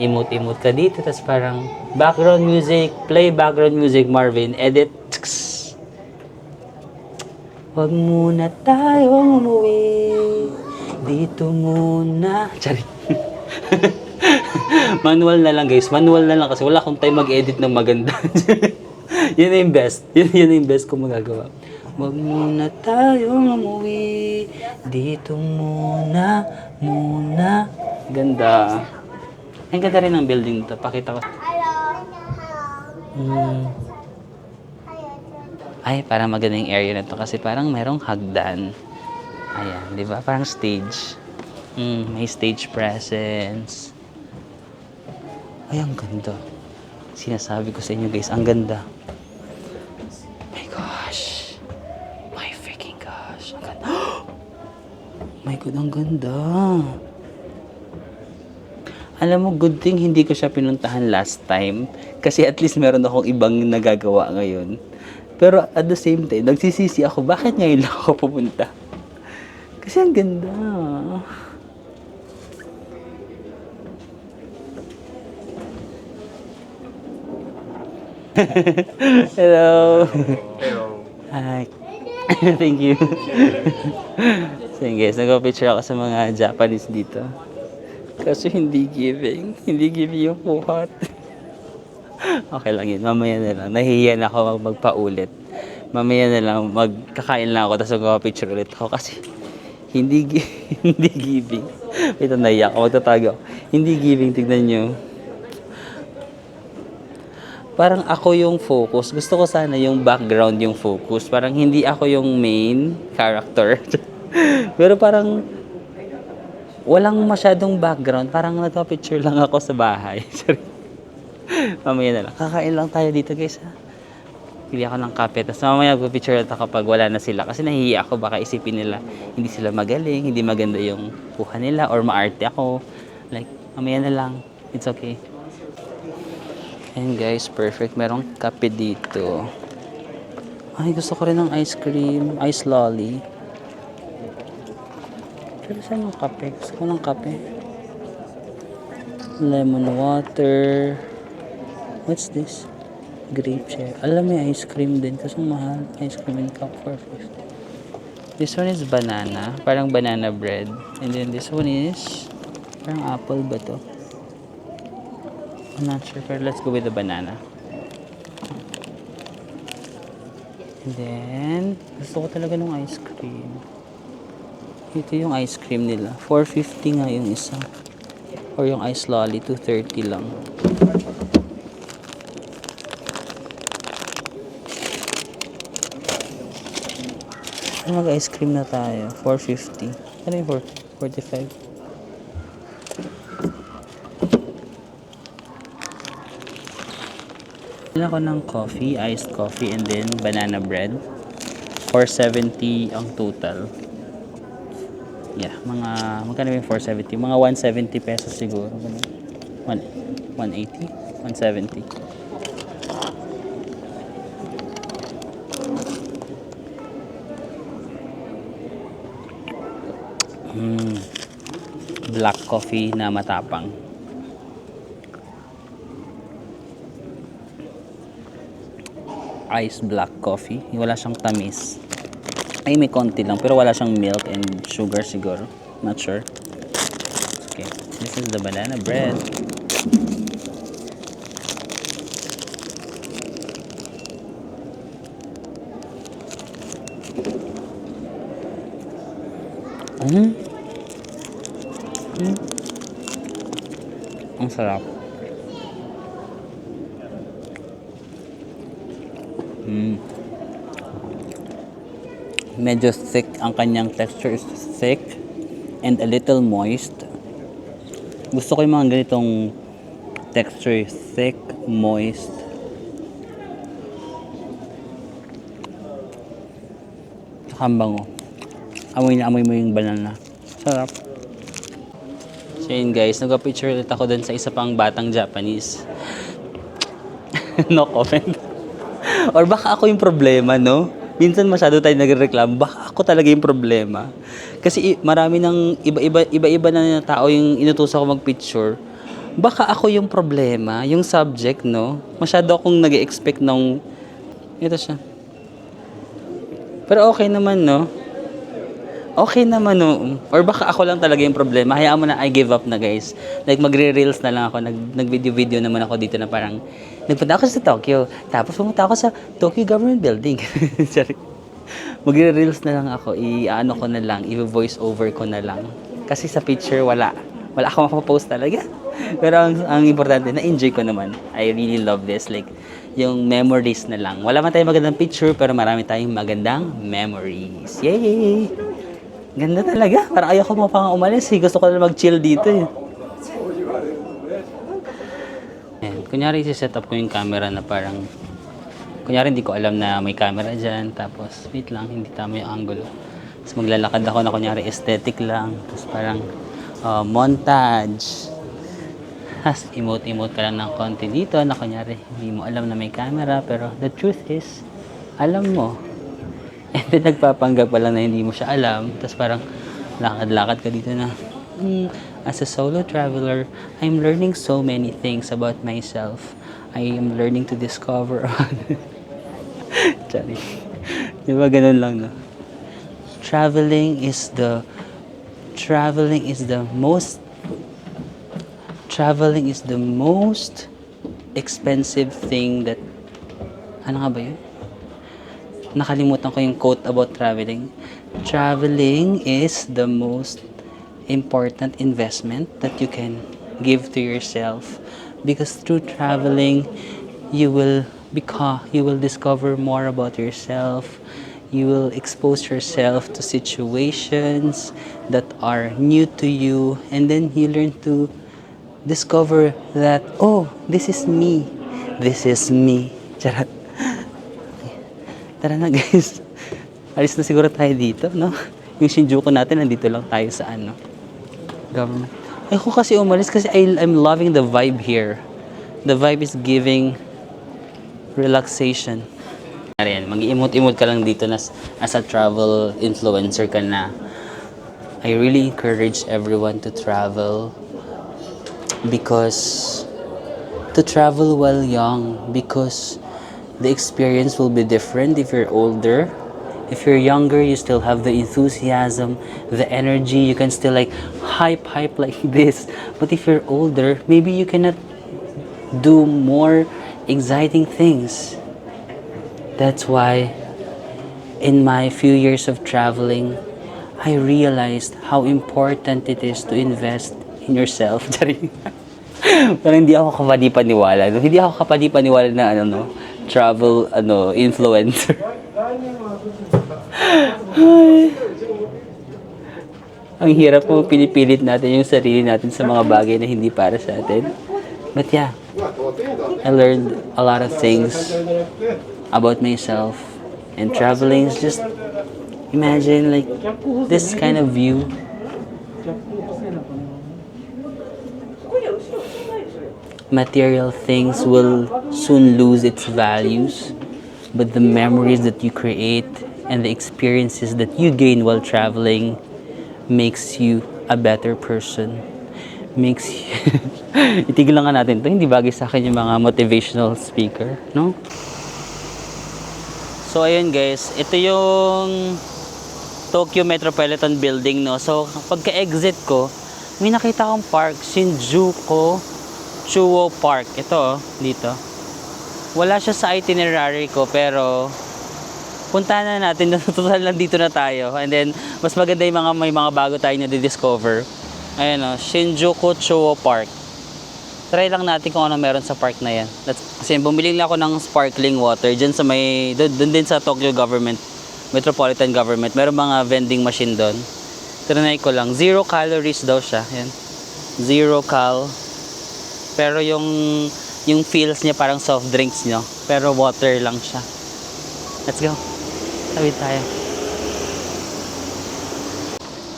emote-emote ka dito, tapos parang background music, play background music, Marvin, edit. Huwag muna tayong umuwi, dito muna. Charing. Manual na lang guys, manual na lang kasi wala akong time mag-edit ng maganda. Yun na yung best, yun na yung best kong magagawa. Huwag muna tayong umuwi, dito muna. Ganda. Ang ganda rin ng building to. Pakita ko. Ay, parang magandang area na to kasi parang merong hagdan. Ayan, di ba? Parang stage. May stage presence. Ay, ang ganda. Sinasabi ko sa inyo guys, ang ganda. My gosh. My freaking gosh. Ang ganda. My God, ang ganda. Alam mo, good thing hindi ko siya pinuntahan last time. Kasi at least meron akong ibang nagagawa ngayon. Pero at the same time, nagsisisi ako, bakit ngayon lang ako pupunta? Kasi ang ganda. Hello. Hello. Hi. Thank you. So yun guys, nag-picture ako sa mga Japanese dito. Kasi hindi giving yung puhat. Okay lang yun, mamaya na lang. Nahihiya na ako magpaulit. Mamaya na lang, magkakain lang ako, tapos mag-picture ulit ako kasi Hindi giving. Ito, naiyak ako. Magtatago. Hindi giving. Tignan nyo. Parang ako yung focus. Gusto ko sana yung background yung focus. Parang hindi ako yung main character. Pero parang walang masyadong background. Parang nagpa-picture lang ako sa bahay. Mamaya na lang. Kakain lang tayo dito, guys, ha? Pili ako ng kape. Tapos mamaya nagpa-picture lang kapag wala na sila. Kasi nahihiya ako. Baka isipin nila hindi sila magaling, hindi maganda yung kuha nila, or maarte ako. Like, mamaya na lang. It's okay. And guys, perfect. Merong kape dito. Ay, gusto ko rin ng ice cream. Ice lolly. Pero saan yung kape? Gusto ko ng kape. Lemon water. What's this? Grape share. Alam, may ice cream din. Kasong mahal. Ice cream in cup for 50. This one is banana. Parang banana bread. And then this one is parang apple ba to? I'm not sure, pero let's go with the banana. And then, gusto ko talaga ng ice cream. Ito yung ice cream nila. 450 nga yung isa. Or yung ice lolly, 230 lang. Mag-ice cream na tayo. 450. Ano yung 45? Ako ng coffee, iced coffee, and then banana bread. 470 ang total. Yeah, magkano yung 470? Mga 170 pesos siguro. 180? 170. Black coffee na matapang. Ice black coffee. Wala siyang tamis. Ay, may konti lang. Pero wala siyang milk and sugar siguro. Not sure. Okay. This is the banana bread. Ang sarap. Medyo thick ang kanyang texture, is thick and a little moist. Gusto ko yung mga ganitong texture, thick, moist. Kambango. Amoy na amoy mo yung banana. Sarap. So yun guys, nagpa-picture ulit ako dun sa isa pang batang Japanese. No comment. Or baka ako yung problema, no? Minsan masyado tayo nagreklamo, baka ako talaga yung problema. Kasi marami ng iba-iba na tao yung inutusan ko mag-picture. Baka ako yung problema, yung subject, no? Masyado akong nag-expect nung... Ito siya. Pero okay naman, no? Okay naman, no? Or baka ako lang talaga yung problema. Hayaan mo na, I give up na, guys. Like, magre-reels na lang ako. Nag-video naman ako dito na parang... Nagpunta ako sa Tokyo. Tapos pumunta ako sa Tokyo Government Building. Sorry. Magre-reels na lang ako. I-ano ko na lang. I-voice over ko na lang. Kasi sa picture, wala akong mapapost talaga. Pero ang importante, na-enjoy ko naman. I really love this. Like, yung memories na lang. Wala man tayong magandang picture, pero marami tayong magandang memories. Yay! Ganda talaga. Parang ayoko mo pang umalis. Gusto ko na mag-chill dito eh. And, kunyari set up ko yung camera na parang kunyari hindi ko alam na may camera dyan, tapos wait lang, hindi tama yung angulo, tapos maglalakad ako na kunyari aesthetic lang, tapos parang montage, tapos emote ka lang ng konti dito na kunyari hindi mo alam na may camera, pero the truth is alam mo, and then nagpapanggap pa lang na hindi mo siya alam, tapos parang lakad-lakad ka dito na as a solo traveler, I'm learning so many things about myself. I am learning to discover. Sorry. Di ba ganun lang, no? Traveling is the most expensive thing that, ano nga ba yun? nakalimutan ko yung quote about traveling. Traveling is the most important investment that you can give to yourself, because through traveling you will discover more about yourself. You will expose yourself to situations that are new to you, and then you learn to discover that, oh, this is me. This is me. Charot. Tara na guys. Alis na siguro tayo dito, no? Yung Shinjuku natin, nandito lang tayo sa government. Ako kasi umalis kasi I'm loving the vibe here. The vibe is giving relaxation. Ayan, mag-imot-imot ka lang dito na as a travel influencer ka na. I really encourage everyone to travel, because to travel while young, because the experience will be different if you're older. If you're younger, you still have the enthusiasm, the energy, you can still like hype like this. But if you're older, maybe you cannot do more exciting things. That's why in my few years of traveling, I realized how important it is to invest in yourself. Parang hindi ako kapani-paniwala. Hindi ako kapani-paniwala na travel influencer. Ay. Ang hirap po pinipilit natin yung sarili natin sa mga bagay na hindi para sa atin. But yeah, I learned a lot of things about myself, and traveling is just, imagine like this kind of view. Material things will soon lose its values, but the memories that you create and the experiences that you gain while traveling makes you a better person. Makes you itigil lang nga natin to, hindi bagay sa akin yung mga motivational speaker, no? So ayun guys, ito yung Tokyo Metropolitan Building, no. So pagka-exit ko, may nakita akong park, Shinjuku Chuo Park. Ito dito. Wala siya sa itinerary ko, pero puntahan na natin. Total lang dito na tayo. And then mas maganda yung may mga bago tayo na di-discover. Ayan o, Shinjuku Chuo Park. Try lang natin kung ano meron sa park na yan. Kasi bumili lang ako ng sparkling water dyan sa doon din sa Tokyo Government, Metropolitan Government. Meron mga vending machine doon. Trinay ko lang. 0 calories daw siya. Yan. 0 cal. Pero yung feels niya parang soft drinks nyo. Pero water lang siya. Let's go. Tawid tayo.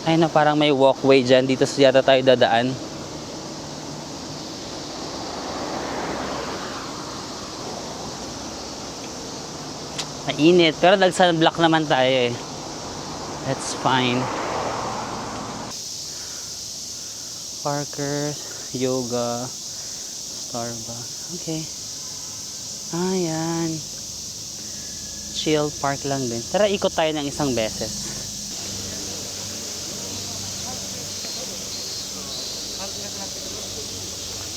Ayun na, parang may walkway dyan. Dito yata tayo dadaan. Mainit. Pero nag-sunblock naman tayo eh. That's fine. Parkers, yoga, Starbucks. Okay. Ayan. Chill park lang din. Tara, ikot tayo ng isang beses.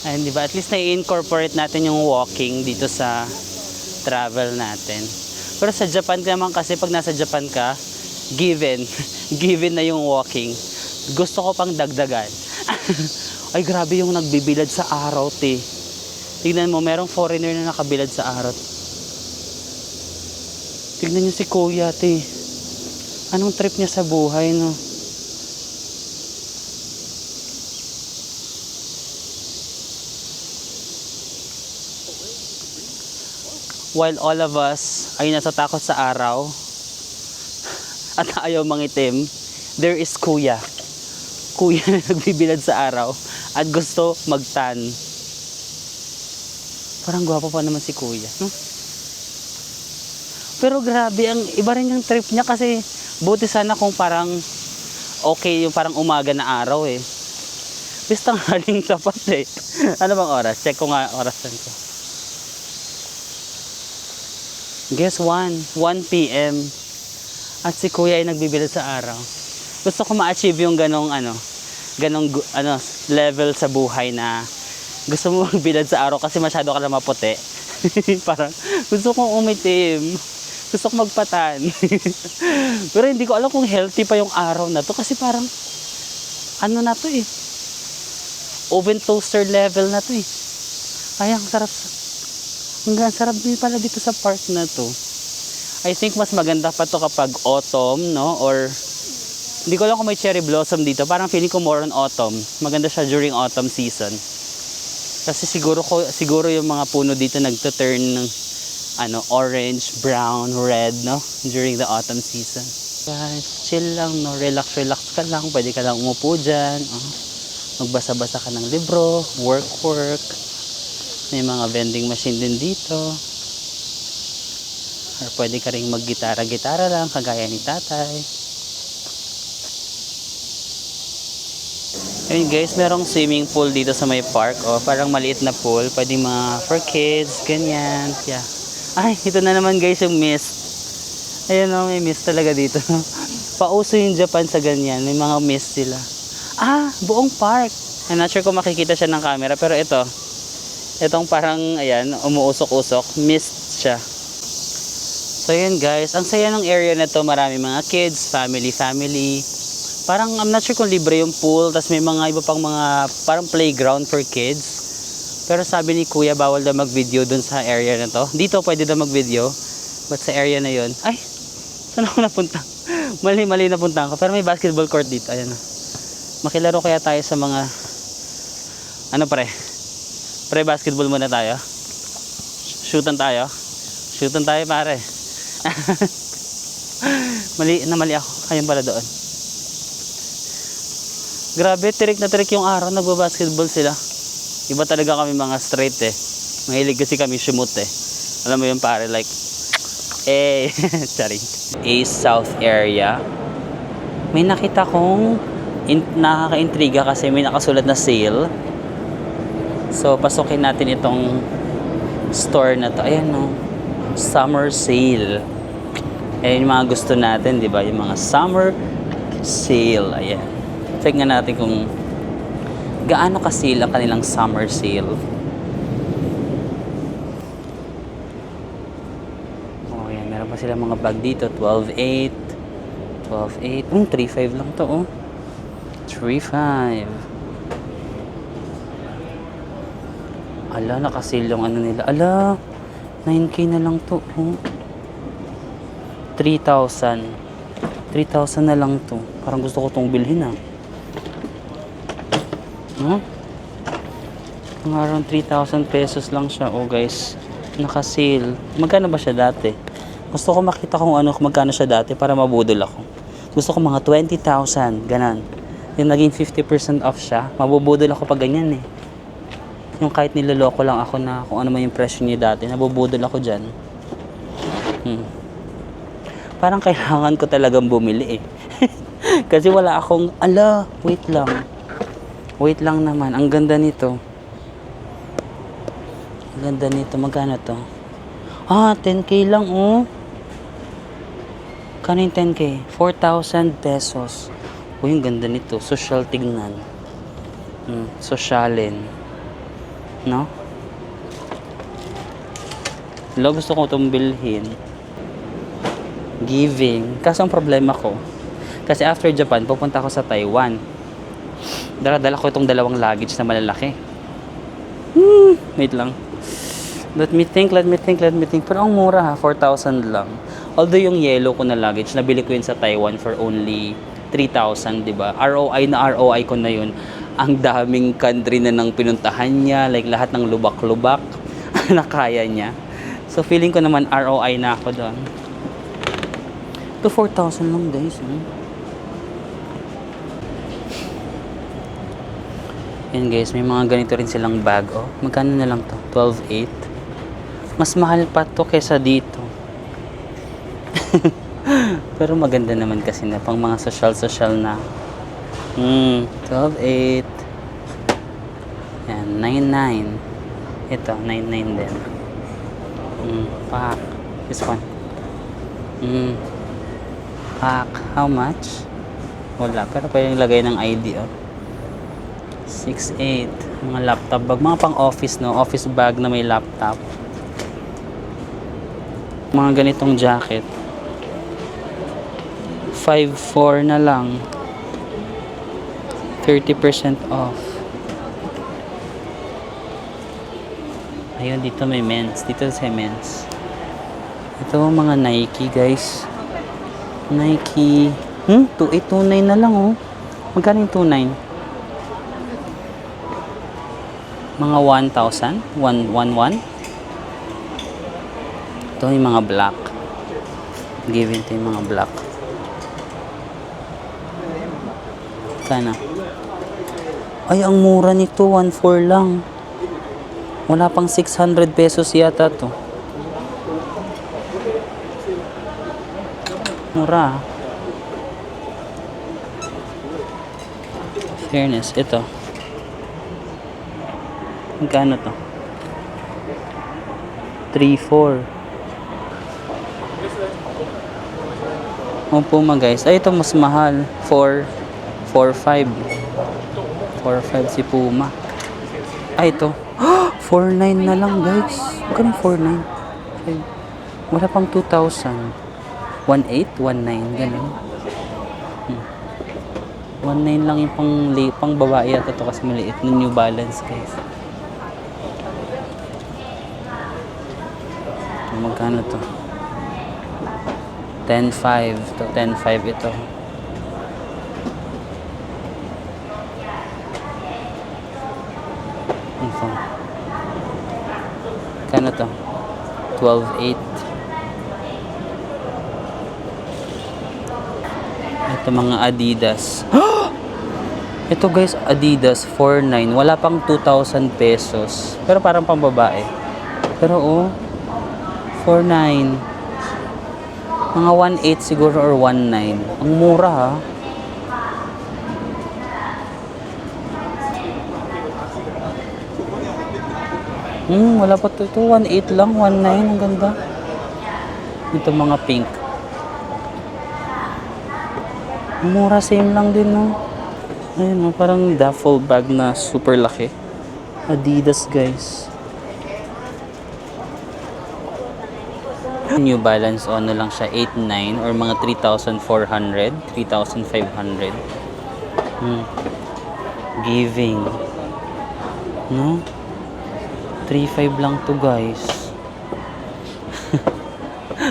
Ayun, diba? At least na-incorporate natin yung walking dito sa travel natin. Pero sa Japan naman kasi, pag nasa Japan ka, given. Given na yung walking. Gusto ko pang dagdagan. Ay, grabe yung nagbibilad sa araw, te. Tignan mo, merong foreigner na nakabilad sa araw. Tignan nyo si Kuya, te. Anong trip niya sa buhay, no? While all of us ay nasa takot sa araw at ayaw mangitim, there is Kuya. Kuya na nagbibilad sa araw at gusto magtan. Parang gwapo pa naman si Kuya, no? Pero grabe, ang iba rin yung trip niya, kasi buti sana kung parang okay yung parang umaga na araw eh. Basta haling tapat eh. Ano bang oras? Check ko nga orasan ko. Guess 1 p.m. At si Kuya ay nagbibilad sa araw. Gusto ko ma-achieve yung ganong level sa buhay na gusto mo magbilad sa araw kasi masyado ka na maputi. Parang gusto kong umitim. Gusto ko magpatan. Pero hindi ko alam kung healthy pa yung araw na to kasi parang ano na to eh. Oven toaster level na to eh. Ay, ang sarap. Hanggang sarap din pala dito sa park na to. I think mas maganda pa to kapag autumn, no? Or hindi ko alam kung may cherry blossom dito. Parang feeling ko more on autumn. Maganda siya during autumn season. Kasi siguro yung mga puno dito nagto-turn ng orange, brown, red, no? During the autumn season. Guys, chill lang, no? Relax ka lang. Pwede ka lang umupo dyan. Magbasa-basa ka ng libro, work. May mga vending machine din dito. Or pwede ka rin mag-gitara lang, kagaya ni tatay. Ayun guys, merong swimming pool dito sa may park. Parang maliit na pool. Pwede mga for kids, ganyan. Yeah. Ay, ito na naman guys yung mist. Ayun may mist talaga dito. Pauso yung Japan sa ganyan. May mga mist sila. Buong park. I'm not sure kung makikita siya ng camera. Pero itong parang, ayan, umuusok-usok. Mist siya. So yun guys, ang saya ng area na to. Marami mga kids, family. Parang I'm not sure kung libre yung pool. Tapos may mga iba pang mga parang playground for kids. Pero sabi ni kuya, bawal daw mag-video dun sa area na to. Dito pwede daw mag-video. But sa area na yun, ay, saan ako napunta? Mali napunta ako. Pero may basketball court dito. Ayan na. Makilaro kaya tayo sa mga, pre basketball muna tayo. Shootan tayo pare. Mali ako. Ayun pala doon. Grabe, tirik na tirik yung araw. Nagbabasketball sila. Iba talaga kami mga straight eh. Mahilig kasi kami shumut eh. Alam mo yun pare, like, sorry. South area. May nakita kong nakaka-intriga kasi may nakasulat na sale. So, pasukin natin itong store na to. Ayan no. Summer sale. Ayan yung mga gusto natin, di ba? Yung mga summer sale. Ayan. Tingnan natin kung gaano ka-sale ang kanilang summer sale. Ayan. Meron pa sila mga bag dito. 12.8. 3.5 lang to, 3.5. Ala, naka-sale yung nila. Ala, 9K na lang to, 3,000 na lang to. Parang gusto ko tong bilhin Mga around 3,000 pesos lang siya. Guys, naka-sale. Magkano ba siya dati? Gusto ko makita kung magkano siya dati para mabudol ako. Gusto ko mga 20,000, ganon. Yung naging 50% off siya, mabubudol ako pag ganyan eh. Yung kahit niloloko lang ako na kung ano man yung presyo niya dati, nabubudol ako dyan. Parang kailangan ko talagang bumili eh. Kasi wala akong, wait lang naman, ang ganda nito. Magkano to? 10K lang Kano yung 10K? 4,000 pesos. Yung ganda nito. Social tignan. Sosyalin. No? Gusto ko itong bilhin. Giving. Kaso ang problema ko, kasi after Japan, pupunta ako sa Taiwan. Dala ko itong dalawang luggage na malalaki. Wait lang. Let me think. Pero ang mura 4,000 lang. Although yung yellow ko na luggage, nabili ko yun sa Taiwan for only 3,000, diba? ROI ko na yun. Ang daming country na nang pinuntahan niya, like lahat ng lubak-lubak na kaya niya. So feeling ko naman ROI na ako doon. To 4,000 lang guys. Yan guys, may mga ganito rin silang bag. Magkano na lang to? 12.8. Mas mahal pa to kesa dito. Pero maganda naman kasi na pang mga social na. 12.8. Yan, 9.9. Ito, 9.9 din. Pack. This one. Pack. How much? Wala. Pero pwedeng lagay ng ID 6.8. Mga laptop bag. Mga pang office, no? Office bag na may laptop. Mga ganitong jacket. 5,400 na lang. 30% off. Ayun, dito may men's. Dito sa men's. Ito mga Nike, guys. Nike. 2829 na lang, oh. Magkano yung 29? Mga 1,000? 111? Ito yung mga black. Given to yung mga black. Kana? Ay, ang mura nito. 1,400 lang. Wala pang 600 pesos yata to. Mura. Fairness. Ito. Magkano to? 3,400. Puma guys. Ay, ito mas mahal. 4,500. 4,500 si Puma. Ay, ito. 4,900 na lang guys. Magkano 4,900? Wala pang 2,000. 1,800, 1,900, ganun. 1,900 lang yung pang babae yata to kasi maliit ng New Balance guys. Magkano to? 10,500 to 10,500 ito. Ito. Kano to? 12,800. Ito mga Adidas. Ito guys, Adidas 4,900. Wala pang 2,000 pesos. Pero parang pang babae. Pero 4,900. Mga 1,800 siguro or 1,900. Ang mura ha. Wala pa to. Ito 1,800 lang, 1,900. Ang ganda. Ito mga pink. Mura, same lang din, no? Ayun, no? Parang duffel bag na super laki. Adidas, guys. New Balance, ano lang siya, 8,900 or mga 3,400, 3,500. Giving. No? 3,500 lang to, guys.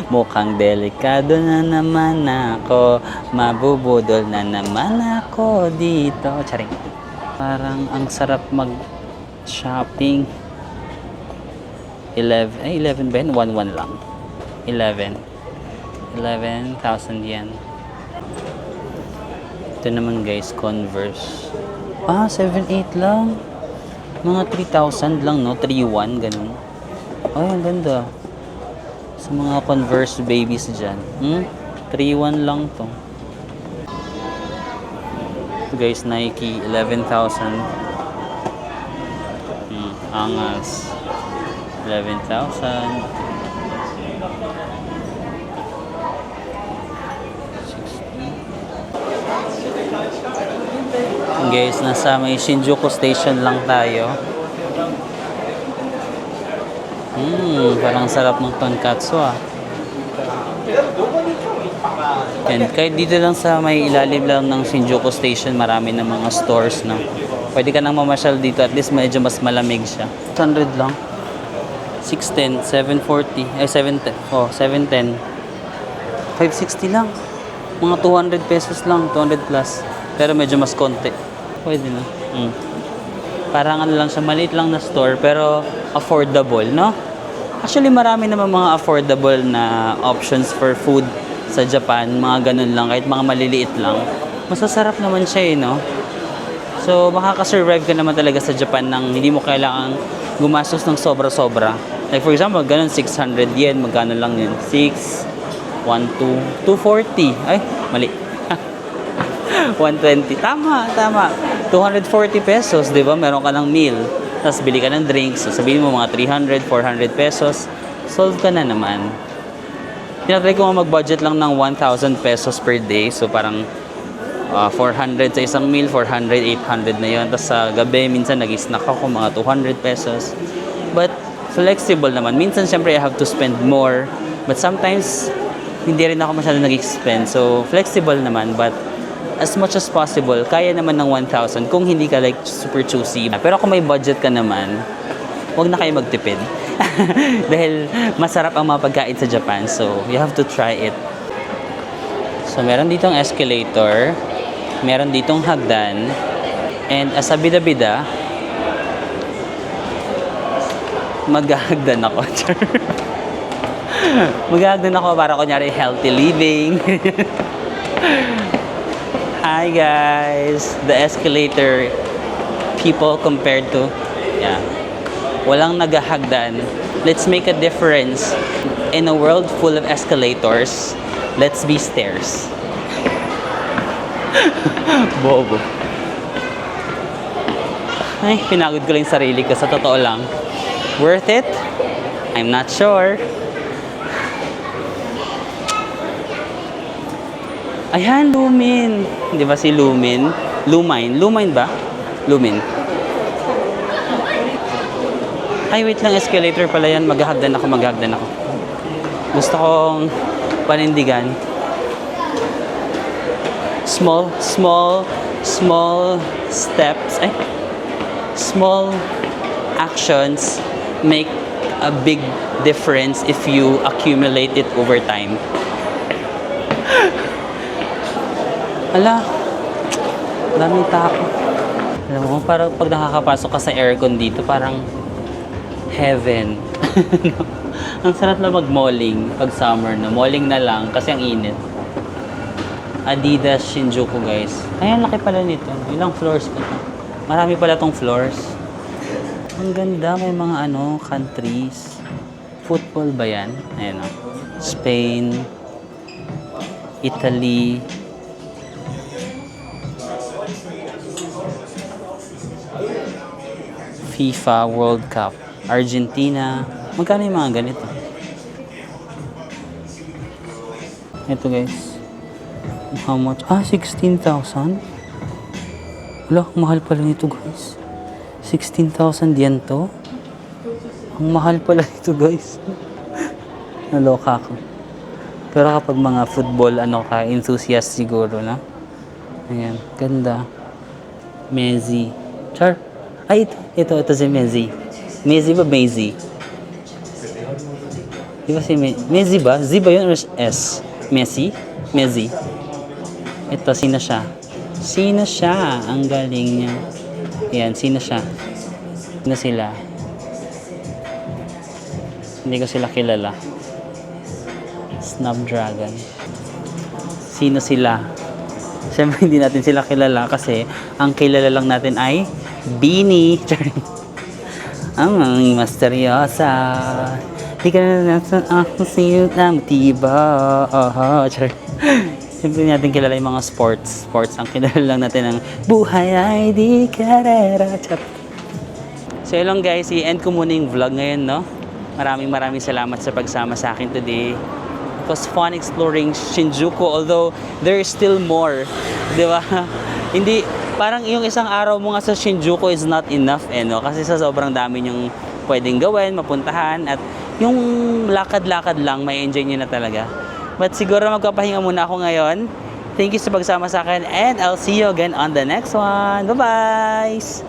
Mukhang delikado na naman ako. Mabubudol na naman ako dito. Charing. Parang ang sarap mag-shopping. 11 ba yun? 1,100 lang. 11,000 yen. Ito naman guys, Converse. 7,800 lang. Mga 3,000 lang, no? 3,100, ganun. Ay, ang ganda. Sa mga Converse babies dyan. 3,100 lang to. Ito guys, Nike, 11,000. Angas. 11,000. Guys, nasa may Shinjuku Station lang tayo. Parang sarap ng tonkatsu ah. And kahit dito lang sa may ilalim lang ng Shinjuku Station, marami na mga stores na. Pwede ka nang mamasyal dito, at least medyo mas malamig siya. 600 lang. 610, 740, ay 710, 710. 560 lang. Mga 200 pesos lang, 200 plus. Pero medyo mas konti. Pwede na. Parang ano lang siya, maliit lang na store, pero affordable, no? Actually, marami naman mga affordable na options for food sa Japan. Mga ganun lang, kahit mga maliliit lang. Masasarap naman siya, no? So, makakasurvive ka naman talaga sa Japan nang hindi mo kailangang gumastos ng sobra-sobra. Like for example, ganun, 600 yen, magkano lang yun? 6, 1, 2, 240. Ay, mali. 120. Tama. 240 pesos, di ba? Meron ka ng meal. Tapos bili ka ng drinks. So, sabihin mo mga 300, 400 pesos. Solve ka na naman. Tinatry ko nga mag-budget lang ng 1,000 pesos per day. So, parang 400 sa isang meal, 400, 800 na yun. Tapos sa gabi, minsan nag-snack ako mga 200 pesos. But, flexible naman. Minsan, syempre, I have to spend more But sometimes, hindi rin ako masyado nag-expend. So, flexible naman. But, as much as possible, kaya naman ng 1,000 kung hindi ka like super choosy. Pero kung may budget ka naman, huwag na kayo magtipid. Dahil masarap ang mga pagkain sa Japan. So, you have to try it. So, meron ditong escalator. Meron ditong hagdan. And as a bida-bida, maghahagdan ako. Maghahagdan ako para kunyari healthy living. Hi guys! The escalator people compared to, yeah, walang naghahagdan. Let's make a difference. In a world full of escalators, let's be stairs. Bobo. Ay, pinagod ko lang yung sarili ko. Sa totoo lang. Worth it? I'm not sure. Ayan, Lumin. Di ba si Lumin? Lumine. Lumine ba? Lumin. Ay, wait lang. Escalator pala yan. Maghahagdan ako. Gusto kong panindigan. Small steps. Ay. Small actions make a big difference if you accumulate it over time. Ala, daming tao. Alam mo, parang pag nakakapasok ka sa aircon dito, parang heaven. Ang sarap na mag-malling pag summer, no? Malling na lang kasi ang init. Adidas Shinjuku, guys. Ay, ang laki pala nito. Ilang floors pa ito? Marami pala tong floors. Ang ganda, may mga countries. Football ba yan? Ayan o. Spain, Italy, FIFA World Cup, Argentina. Magkano yung mga ganito? Ito guys. How much? 16,000? Wala, mahal pala nito guys. 16,000 yen to? Ang mahal pala nito guys. Naloka ako. Pero kapag mga football, enthusiast siguro na. Ayan, ganda. Messi. Char. Ay, ito si Messi. Messi ba Messi? Di ba si Messi ba? Z ba yun or S? Messi? Messi. Ito, sino siya? Sino siya? Ang galing niya. Ayan, sino siya? Sino sila? Hindi ko sila kilala. Snapdragon. Sino sila? Siyempre hindi natin sila kilala kasi ang kilala lang natin ay Beanie. Ang misteryosa. Di ka na nasa ako sa'yo na matiba. Siyempre natin kilala yung mga sports. Ang kilala lang natin ang buhay ay di karera. So yun lang guys, i-end ko muna yung vlog ngayon, no? Maraming salamat sa pagsama sa akin today. It was fun exploring Shinjuku, although there is still more. Di ba? Hindi, parang yung isang araw mo nga sa Shinjuku is not enough, no? Kasi sa sobrang dami niyong pwedeng gawin, mapuntahan, at yung lakad-lakad lang, may enjoy nyo na talaga. But siguro magpapahinga muna ako ngayon. Thank you sa pagsama sa akin, and I'll see you again on the next one. Bye-bye!